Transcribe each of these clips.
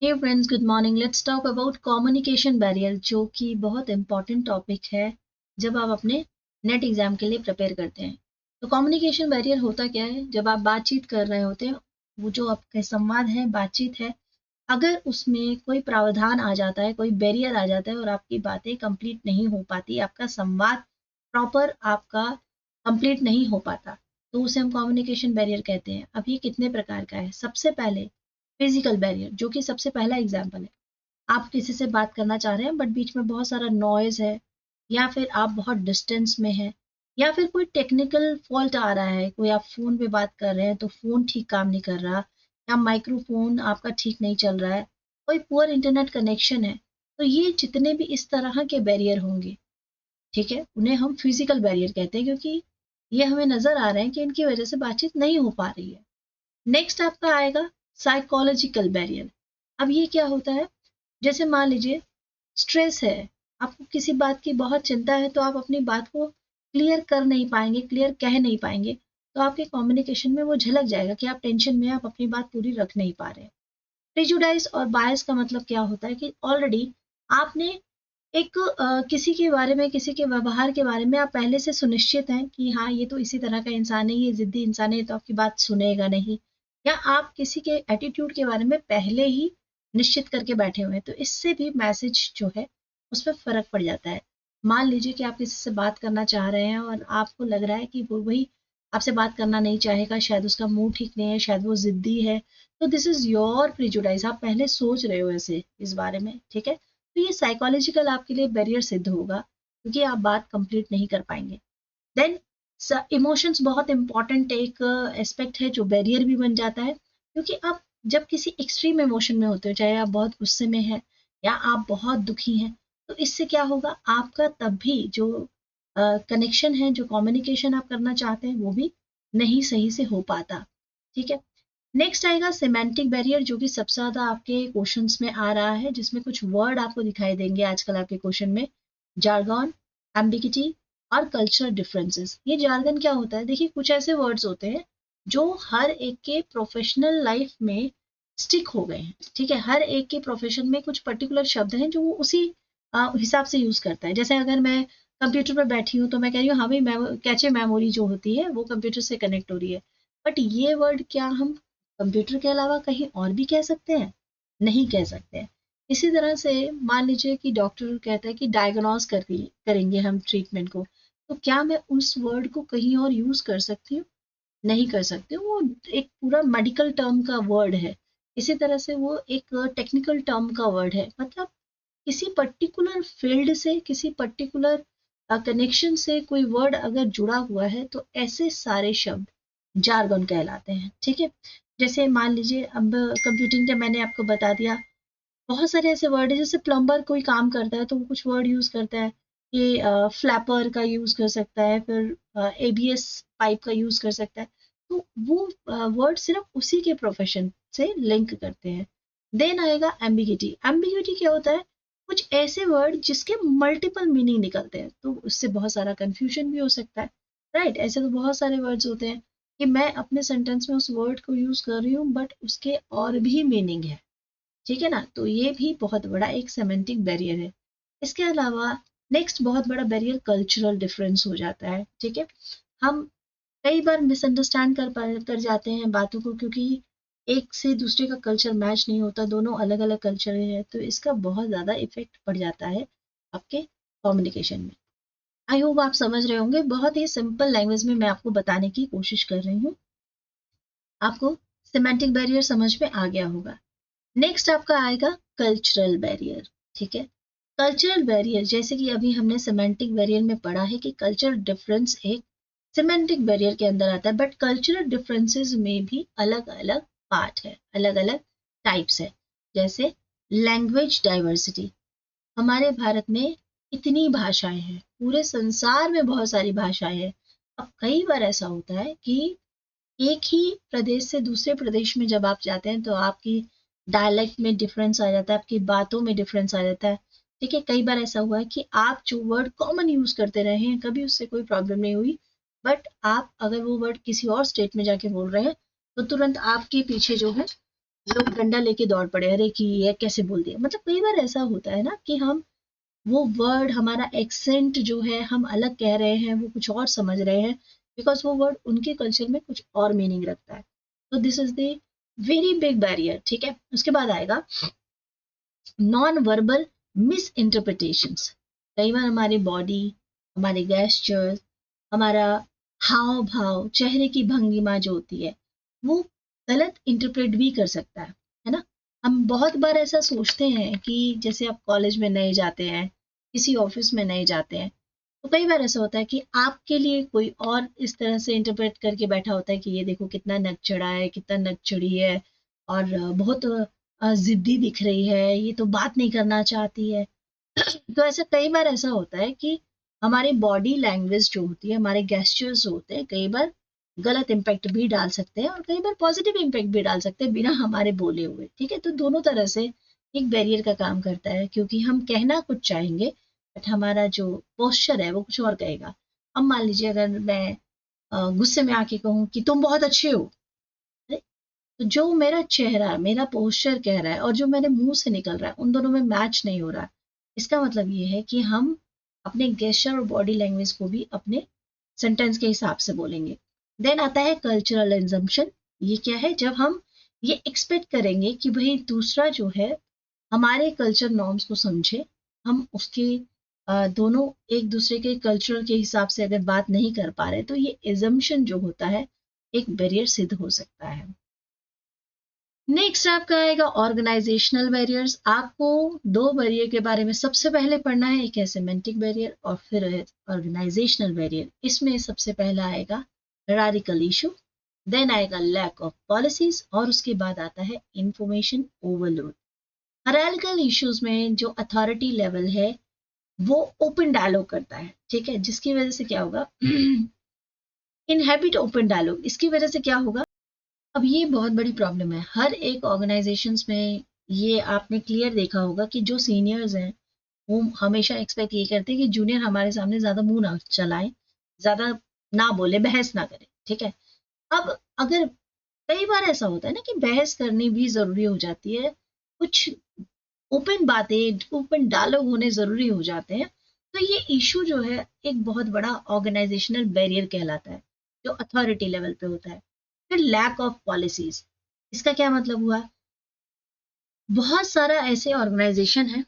Hey friends, good morning. Let's talk about communication barrier, जो कि बहुत इंपॉर्टेंट टॉपिक है जब आप अपने नेट एग्जाम के लिए प्रिपेयर करते हैं। तो कम्युनिकेशन बैरियर होता क्या है? जब आप बातचीत कर रहे होते हैं, वो जो आपका संवाद है, बातचीत है, अगर उसमें कोई प्रावधान आ जाता है, कोई बैरियर आ जाता है और आपकी बातें कंप्लीट नहीं हो पाती, आपका संवाद प्रॉपर आपका कंप्लीट नहीं हो पाता, तो उसे हम कम्युनिकेशन बैरियर कहते हैं। अब ये कितने प्रकार का है? सबसे पहले फिजिकल बैरियर, जो कि सबसे पहला एग्जाम्पल है। आप किसी से बात करना चाह रहे हैं बट बीच में बहुत सारा नॉइज है, या फिर आप बहुत डिस्टेंस में हैं, या फिर कोई टेक्निकल फॉल्ट आ रहा है, कोई आप फोन पे बात कर रहे हैं तो फोन ठीक काम नहीं कर रहा, या माइक्रोफोन आपका ठीक नहीं चल रहा है, कोई पुअर इंटरनेट कनेक्शन है, तो ये जितने भी इस तरह के बैरियर होंगे, ठीक है, उन्हें हम फिजिकल बैरियर कहते हैं, क्योंकि ये हमें नजर आ रहे हैं कि इनकी वजह से बातचीत नहीं हो पा रही है। नेक्स्ट आपका आएगा साइकोलॉजिकल बैरियर। अब ये क्या होता है? जैसे मान लीजिए स्ट्रेस है, आपको किसी बात की बहुत चिंता है, तो आप अपनी बात को क्लियर कर नहीं पाएंगे, क्लियर कह नहीं पाएंगे, तो आपके कम्युनिकेशन में वो झलक जाएगा कि आप टेंशन में, आप अपनी बात पूरी रख नहीं पा रहे हैं। प्रेजुडाइज और बायस का मतलब क्या होता है कि ऑलरेडी आपने एक किसी के बारे में, किसी के व्यवहार के बारे में आप पहले से सुनिश्चित हैं कि हाँ, ये तो इसी तरह का इंसान है, ये जिद्दी इंसान है, ये तो आपकी बात सुनेगा नहीं, या आप किसी के एटीट्यूड के बारे में पहले ही निश्चित करके बैठे हुए हैं, तो इससे भी मैसेज जो है उस पर फर्क पड़ जाता है। मान लीजिए कि आप किसी से बात करना चाह रहे हैं और आपको लग रहा है कि वो वही आपसे बात करना नहीं चाहेगा, शायद उसका मूड ठीक नहीं है, शायद वो जिद्दी है, तो दिस इज योर प्रिजुडाइज, आप पहले सोच रहे हो ऐसे इस बारे में, ठीक है, तो ये साइकोलॉजिकल आपके लिए बैरियर सिद्ध होगा, क्योंकि आप बात कंप्लीट नहीं कर पाएंगे। देन इमोशंस बहुत इंपॉर्टेंट एक एस्पेक्ट है, जो बैरियर भी बन जाता है, क्योंकि आप जब किसी एक्सट्रीम इमोशन में होते हो, चाहे आप बहुत गुस्से में हैं या आप बहुत दुखी हैं, तो इससे क्या होगा, आपका तब भी जो कनेक्शन है, जो कम्युनिकेशन आप करना चाहते हैं, वो भी नहीं सही से हो पाता। ठीक है। नेक्स्ट आएगा सेमेंटिक बैरियर, जो कि सबसे ज्यादा आपके क्वेश्चंस में आ रहा है, जिसमें कुछ वर्ड आपको दिखाई देंगे आजकल आपके क्वेश्चन में। जार्गन, एम्बिगिटी और कल्चरल डिफरेंसेस। ये जार्गन क्या होता है? देखिए, कुछ ऐसे वर्ड्स होते हैं जो हर एक के प्रोफेशनल लाइफ में स्टिक हो गए हैं, ठीक है, हर एक के प्रोफेशन में कुछ पर्टिकुलर शब्द हैं जो वो उसी हिसाब से यूज करता है। जैसे अगर मैं कंप्यूटर पर बैठी हूँ तो मैं कह रही हूँ हाँ भाई, कैचे मेमोरी जो होती है वो कंप्यूटर से कनेक्ट हो रही है, बट ये वर्ड क्या हम कंप्यूटर के अलावा कहीं और भी कह सकते हैं? नहीं कह सकते हैं। इसी तरह से मान लीजिए कि डॉक्टर कहता है कि डायग्नोज करेंगे हम ट्रीटमेंट को, तो क्या मैं उस वर्ड को कहीं और यूज कर सकती हूँ? नहीं कर सकते। वो एक पूरा मेडिकल टर्म का वर्ड है। इसी तरह से वो एक टेक्निकल टर्म का वर्ड है। मतलब किसी पर्टिकुलर फील्ड से, किसी पर्टिकुलर कनेक्शन से कोई वर्ड अगर जुड़ा हुआ है, तो ऐसे सारे शब्द जार्गन कहलाते हैं। ठीक है। जैसे मान लीजिए, अब कंप्यूटिंग का मैंने आपको बता दिया, बहुत सारे ऐसे वर्ड है, जैसे प्लम्बर कोई काम करता है तो वो कुछ वर्ड यूज करता है, कि फ्लैपर का यूज कर सकता है, फिर एबीएस पाइप का यूज कर सकता है, तो वो वर्ड सिर्फ उसी के प्रोफेशन से लिंक करते हैं। देन आएगा एम्बिगिटी। एम्बिगिटी क्या होता है? कुछ ऐसे वर्ड जिसके मल्टीपल मीनिंग निकलते हैं, तो उससे बहुत सारा कंफ्यूजन भी हो सकता है। राइट, ऐसे तो बहुत सारे वर्ड्स होते हैं कि मैं अपने सेंटेंस में उस वर्ड को यूज कर रही हूँ बट उसके और भी मीनिंग है। ठीक है ना? तो ये भी बहुत बड़ा एक सेमेंटिक बैरियर है। इसके अलावा नेक्स्ट बहुत बड़ा बैरियर कल्चरल डिफरेंस हो जाता है। ठीक है। हम कई बार मिसअंडरस्टैंड कर जाते हैं बातों को, क्योंकि एक से दूसरे का कल्चर मैच नहीं होता, दोनों अलग अलग कल्चर है, तो इसका बहुत ज़्यादा इफेक्ट पड़ जाता है आपके कम्युनिकेशन में। आई होप आप समझ रहे होंगे, बहुत ही सिंपल लैंग्वेज में मैं आपको बताने की कोशिश कर रही हूँ। आपको सेमेंटिक बैरियर समझ में आ गया होगा। नेक्स्ट आपका आएगा कल्चरल बैरियर। ठीक है। कल्चरल बैरियर, जैसे कि अभी हमने सिमेंटिक बैरियर में पढ़ा है कि कल्चरल डिफरेंस एक सिमेंटिक बैरियर के अंदर आता है, बट कल्चरल डिफरेंसेस में भी अलग अलग पार्ट है, अलग अलग टाइप्स है। जैसे लैंग्वेज डाइवर्सिटी। हमारे भारत में इतनी भाषाएं हैं, पूरे संसार में बहुत सारी भाषाएं हैं। अब कई बार ऐसा होता है कि एक ही प्रदेश से दूसरे प्रदेश में जब आप जाते हैं, तो आपकी डायलेक्ट में डिफरेंस आ जाता है, आपकी बातों में डिफरेंस आ जाता है। ठीक है। कई बार ऐसा हुआ है कि आप जो वर्ड कॉमन यूज करते रहे हैं, कभी उससे कोई प्रॉब्लम नहीं हुई, बट आप अगर वो वर्ड किसी और स्टेट में जाके बोल रहे हैं, तो तुरंत आपके पीछे जो है लोग डंडा लेके दौड़ पड़े, अरे कि ये कैसे बोल दिया। मतलब कई बार ऐसा होता है ना कि हम वो वर्ड, हमारा एक्सेंट जो है हम अलग कह रहे हैं, वो कुछ और समझ रहे हैं, बिकॉज वो वर्ड उनके कल्चर में कुछ और मीनिंग रखता है। तो this is the very big barrier. ठीक है, उसके बाद आएगा नॉन वर्बल मिस इंटरप्रिटेशंस। कई बार हमारी बॉडी, हमारे गेस्चर्स, हमारा हाव भाव, चेहरे की भंगिमा जो होती है, वो गलत इंटरप्रेट भी कर सकता है ना। हम बहुत बार ऐसा सोचते हैं कि जैसे आप कॉलेज में नए जाते हैं, किसी ऑफिस में नए जाते हैं, तो कई बार ऐसा होता है कि आपके लिए कोई और इस तरह से इंटरप्रेट करके बैठा होता है कि ये देखो कितना नक चढ़ा है, कितना नक चढ़ी है, और बहुत जिद्दी दिख रही है, ये तो बात नहीं करना चाहती है। तो ऐसा कई बार ऐसा होता है कि हमारी बॉडी लैंग्वेज जो होती है, हमारे गेस्चर्स होते हैं, कई बार गलत इम्पैक्ट भी डाल सकते हैं और कई बार पॉजिटिव इम्पैक्ट भी डाल सकते हैं बिना हमारे बोले हुए। ठीक है, तो दोनों तरह से एक बैरियर का काम करता है, क्योंकि हम कहना कुछ चाहेंगे बट हमारा जो पोस्चर है वो कुछ और कहेगा। अब मान लीजिए अगर मैं गुस्से में आके कहूँ कि तुम बहुत अच्छे हो, तो जो मेरा चेहरा, मेरा पोस्चर कह रहा है और जो मेरे मुंह से निकल रहा है, उन दोनों में मैच नहीं हो रहा। इसका मतलब ये है कि हम अपने गेस्चर और बॉडी लैंग्वेज को भी अपने सेंटेंस के हिसाब से बोलेंगे। देन आता है कल्चरल एजम्पशन। ये क्या है? जब हम ये एक्सपेक्ट करेंगे कि भाई दूसरा जो है हमारे कल्चर नॉर्म्स को समझे, हम उसके दोनों एक दूसरे के कल्चर के हिसाब से अगर बात नहीं कर पा रहे, तो ये एजम्पशन जो होता है एक बैरियर सिद्ध हो सकता है। नेक्स्ट आपका आएगा ऑर्गेनाइजेशनल बैरियर्स। आपको दो बैरियर के बारे में सबसे पहले पढ़ना है, एक है सिमेंटिक बैरियर और फिर है ऑर्गेनाइजेशनल बैरियर। इसमें सबसे पहला आएगा रैडिकल इशू, देन आएगा लैक ऑफ पॉलिसीज और उसके बाद आता है इंफॉर्मेशन ओवरलोड। हायरार्किकल इश्यूज में जो अथॉरिटी लेवल है वो ओपन डायलॉग करता है, ठीक है, जिसकी वजह से क्या होगा इनहेबिट ओपन डायलॉग। इसकी वजह से क्या होगा, अब ये बहुत बड़ी प्रॉब्लम है हर एक ऑर्गेनाइजेशंस में। ये आपने क्लियर देखा होगा कि जो सीनियर्स हैं वो हमेशा एक्सपेक्ट ये करते हैं कि जूनियर हमारे सामने ज्यादा मुंह ना चलाए, ज्यादा ना बोले, बहस ना करे। ठीक है, अब अगर कई बार ऐसा होता है ना कि बहस करनी भी जरूरी हो जाती है, कुछ ओपन बातें, ओपन डायलॉग होने जरूरी हो जाते हैं, तो ये इशू जो है एक बहुत बड़ा ऑर्गेनाइजेशनल बैरियर कहलाता है जो अथॉरिटी लेवल पे होता है। फिर लैक ऑफ पॉलिसीज, इसका क्या मतलब हुआ, बहुत सारा ऐसे ऑर्गेनाइजेशन है,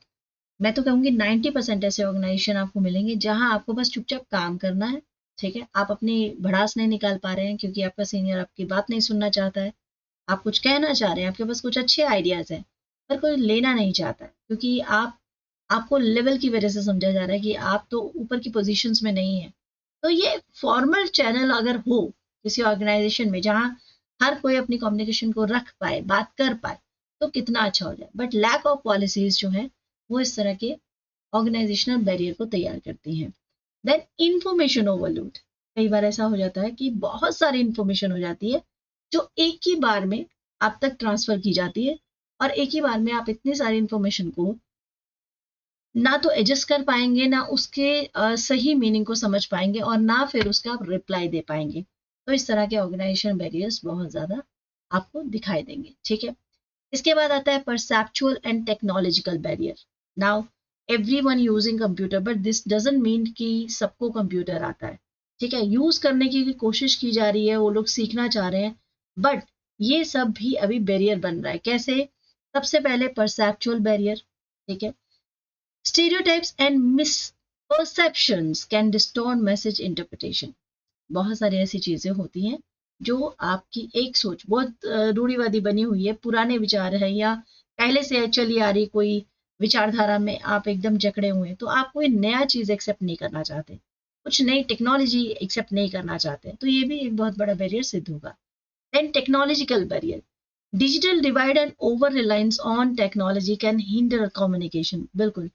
मैं तो कहूंगी 90% ऐसे ऑर्गेनाइजेशन आपको मिलेंगे जहां आपको बस चुपचाप काम करना है। ठीक है, आप अपनी भड़ास नहीं निकाल पा रहे हैं क्योंकि आपका सीनियर आपकी बात नहीं सुनना चाहता है, आप कुछ कहना चाह रहे हैं, आपके पास कुछ अच्छे आइडियाज हैं, पर कोई लेना नहीं चाहता है क्योंकि आपको लेवल की वजह से समझा जा रहा है कि आप तो ऊपर की पोजीशंस में नहीं है। तो ये फॉर्मल चैनल अगर हो किसी ऑर्गेनाइजेशन में जहां हर कोई अपनी कम्युनिकेशन को रख पाए, बात कर पाए, तो कितना अच्छा हो जाए। बट लैक ऑफ पॉलिसीज जो है वो इस तरह के ऑर्गेनाइजेशनल बैरियर को तैयार करती हैं। देन इंफॉर्मेशन ओवरलोड, कई बार ऐसा हो जाता है कि बहुत सारी इंफॉर्मेशन हो जाती है जो एक ही बार में आप तक ट्रांसफर की जाती है, और एक ही बार में आप इतनी सारी इंफॉर्मेशन को ना तो एडजस्ट कर पाएंगे, ना उसके सही मीनिंग को समझ पाएंगे, और ना फिर उसका आप रिप्लाई दे पाएंगे। तो इस तरह के ऑर्गेनाइजेशन बैरियर्स बहुत ज्यादा आपको दिखाई देंगे। ठीक है, इसके बाद आता है perceptual and technological barrier. Now everyone using computer, but this doesn't mean कि सबको कंप्यूटर आता है। ठीक है, यूज करने की कोशिश की जा रही है, वो लोग सीखना चाह रहे हैं, बट ये सब भी अभी बैरियर बन रहा है। कैसे? सबसे पहले परसेप्चुअल बैरियर। ठीक है, stereotypes and misperceptions can distort message interpretation. बहुत सारी ऐसी चीजें होती हैं जो आपकी एक सोच बहुत रूढ़िवादी बनी हुई है, पुराने विचार है या पहले से चली आ रही कोई विचारधारा में आप एकदम जकड़े हुए हैं, तो आप कोई नया चीज एक्सेप्ट नहीं करना चाहते, कुछ नई टेक्नोलॉजी एक्सेप्ट नहीं करना चाहते, तो ये भी एक बहुत बड़ा बैरियर सिद्ध होगा। Then technological barrier, digital divide and over reliance on technology can hinder communication. बिल्कुल,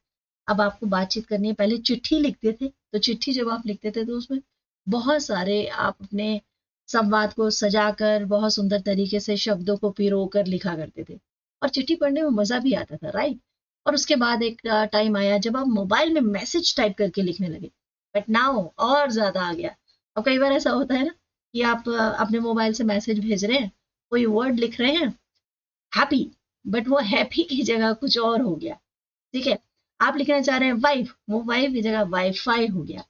अब आपको बातचीत करनी है, पहले चिट्ठी लिखते थे, तो चिट्ठी जब आप लिखते थे तो उसमें बहुत सारे आप अपने संवाद को सजाकर बहुत सुंदर तरीके से शब्दों को पिरो कर लिखा करते थे, और चिट्ठी पढ़ने में मजा भी आता था, राइट। और उसके बाद एक टाइम आया जब आप मोबाइल में मैसेज टाइप करके लिखने लगे, बट नाउ और ज्यादा आ गया। अब कई बार ऐसा होता है ना कि आप अपने मोबाइल से मैसेज भेज रहे हैं, कोई वर्ड लिख रहे हैं, हैप्पी, बट वो हैप्पी की जगह कुछ और हो गया। ठीक है, आप लिखना चाह रहे हैं वाइफ, वो वाइफ की जगह वाईफाई हो गया।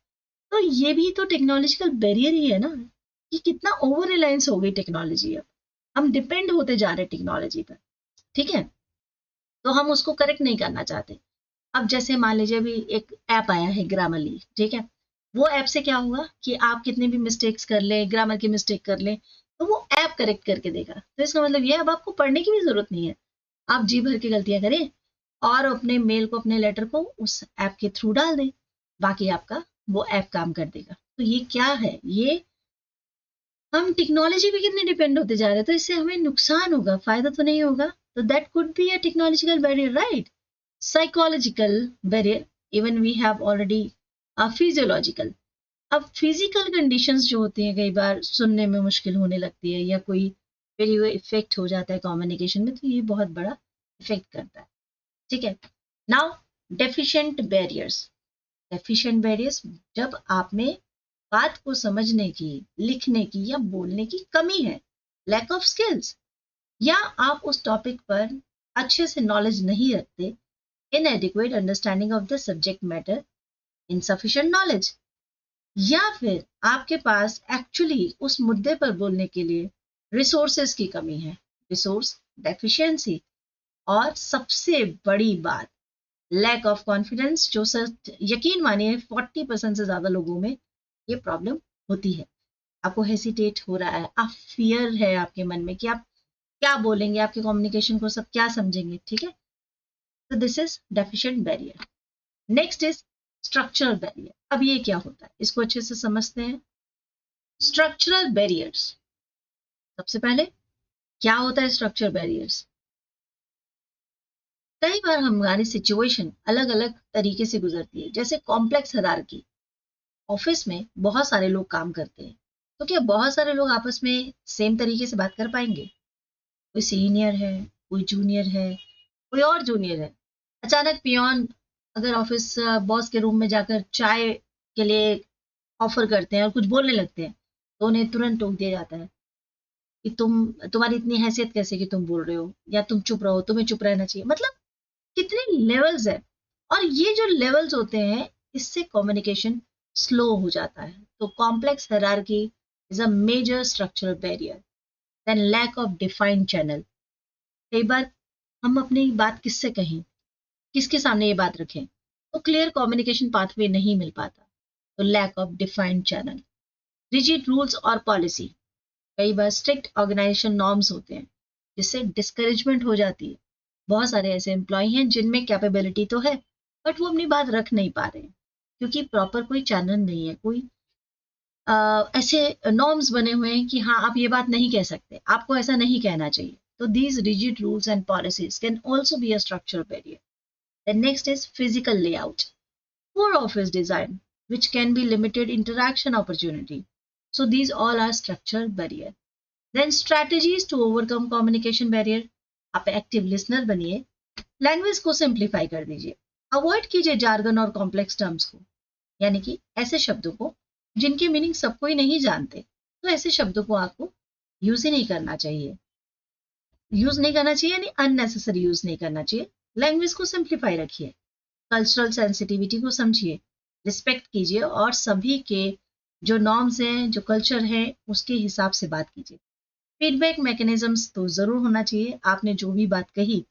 तो ये भी तो टेक्नोलॉजिकल बैरियर ही है ना, कि कितना ओवर रिलायंस हो गई टेक्नोलॉजी। अब हम डिपेंड होते जा रहे हैं टेक्नोलॉजी पर। ठीक है, तो हम उसको करेक्ट नहीं करना चाहते। अब जैसे मान लीजिए अभी एक ऐप आया है ग्रामरली, ठीक है, वो ऐप से क्या हुआ कि आप कितने भी मिस्टेक्स कर लें, ग्रामर की मिस्टेक कर लें, तो वो ऐप करेक्ट करके देगा। तो इसका मतलब ये, अब आपको पढ़ने की भी जरूरत नहीं है, आप जी भर की गलतियां करें और अपने मेल को, अपने लेटर को उस ऐप के थ्रू डाल दें, बाकी आपका वो ऐप काम कर देगा। तो ये क्या है, ये हम टेक्नोलॉजी पे कितने डिपेंड होते जा रहे हैं, तो इससे हमें नुकसान होगा, फायदा तो नहीं होगा। तो that could be a technological barrier, right? Psychological barrier, even we have already physiological. अब फिजिकल कंडीशंस जो होती हैं, कई बार सुनने में मुश्किल होने लगती है या कोई फिर वो इफेक्ट हो जाता है कम्युनिकेशन में, तो ये बहुत बड़ा इफेक्ट करता है। ठीक है, now deficient barriers. Deficient barriers, जब आप में बात को समझने की, लिखने की या बोलने की कमी है, लैक ऑफ स्किल्स, या आप उस टॉपिक पर अच्छे से नॉलेज नहीं रखते, inadequate understanding of the subject matter, insufficient knowledge, या फिर आपके पास एक्चुअली उस मुद्दे पर बोलने के लिए रिसोर्सेज की कमी है, रिसोर्स डेफिशिएंसी, और सबसे बड़ी बात लैक ऑफ कॉन्फिडेंस, जो सर यकीन मानिए 40% से ज्यादा लोगों में ये प्रॉब्लम होती है। आपको हेसिटेट हो रहा है, आप फियर है आपके मन में कि आप क्या बोलेंगे, आपके कम्युनिकेशन को सब क्या समझेंगे। ठीक है, तो this is deficient barrier. Next is structural barrier. अब ये क्या होता है, इसको अच्छे से समझते हैं। स्ट्रक्चरल बैरियर्स, सबसे पहले क्या होता है स्ट्रक्चरल बैरियर्स? कई बार हमारी सिचुएशन अलग अलग तरीके से गुजरती है, जैसे कॉम्प्लेक्स हायरार्की। ऑफिस में बहुत सारे लोग काम करते हैं, तो क्या बहुत सारे लोग आपस में सेम तरीके से बात कर पाएंगे? कोई सीनियर है, कोई जूनियर है, कोई और जूनियर है। अचानक पियोन अगर ऑफिस बॉस के रूम में जाकर चाय के लिए ऑफर करते हैं और कुछ बोलने लगते हैं, तो उन्हें तुरंत टोक दिया जाता है कि तुम्हारी इतनी हैसियत कैसे कि तुम बोल रहे हो, या तुम चुप रहो, तुम्हें चुप रहना चाहिए। मतलब कितने लेवल्स है, और ये जो लेवल्स होते हैं, इससे कम्युनिकेशन स्लो हो जाता है। तो complex hierarchy is a major structural barrier. Then lack of defined channel. कई बार हम अपनी बात किससे कहें, किसके सामने ये बात रखें, तो क्लियर कम्युनिकेशन पाथवे नहीं मिल पाता। तो lack of defined channel. Rigid rules और पॉलिसी। कई बार स्ट्रिक्ट ऑर्गेनाइजेशन नॉर्म्स होते हैं, जिससे डिस्करेजमेंट हो जाती है। बहुत सारे ऐसे एम्प्लॉय हैं जिनमें कैपेबिलिटी तो है, बट वो अपनी बात रख नहीं पा रहे हैं, क्योंकि प्रॉपर कोई चैनल नहीं है, कोई ऐसे नॉर्म्स बने हुए हैं कि हाँ आप ये बात नहीं कह सकते, आपको ऐसा नहीं कहना चाहिए। तो these rigid rules and policies can also be a structural barrier. Then next is physical layout. Poor office design, which can be limited interaction opportunity. So these all are structural barrier. Then strategies to overcome communication barrier. आप active listener बनिए, language को simplify कर दीजिए, avoid कीजिए jargon और complex terms को, यानी कि ऐसे शब्दों को जिनके मीनिंग सब कोई नहीं जानते, तो ऐसे शब्दों को आपको यूज ही नहीं करना चाहिए। यूज नहीं करना चाहिए यानी अननेसेसरी यूज नहीं करना चाहिए। लैंग्वेज को सिंप्लीफाई रखिए, कल्चरल सेंसिटिविटी को समझिए, रिस्पेक्ट कीजिए, और सभी के जो नॉर्म्स हैं, जो कल्चर है, उसके हिसाब से बात कीजिए। फीडबैक मैकेनिज्म्स तो जरूर होना चाहिए। आपने जो भी बात कही,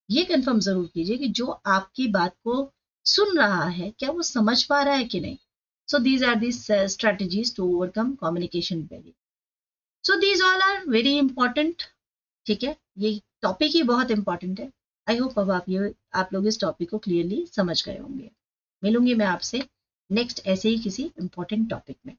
ये कंफर्म जरूर कीजिए कि जो आपकी बात को सुन रहा है, क्या वो समझ पा रहा है कि नहीं। So these are the strategies to overcome communication barrier. So these all are very important. ठीक है, ये टॉपिक ही बहुत इंपॉर्टेंट है। आई होप अब आप लोग इस टॉपिक को क्लियरली समझ गए होंगे। मिलूंगी मैं आपसे नेक्स्ट ऐसे ही किसी इंपॉर्टेंट टॉपिक में।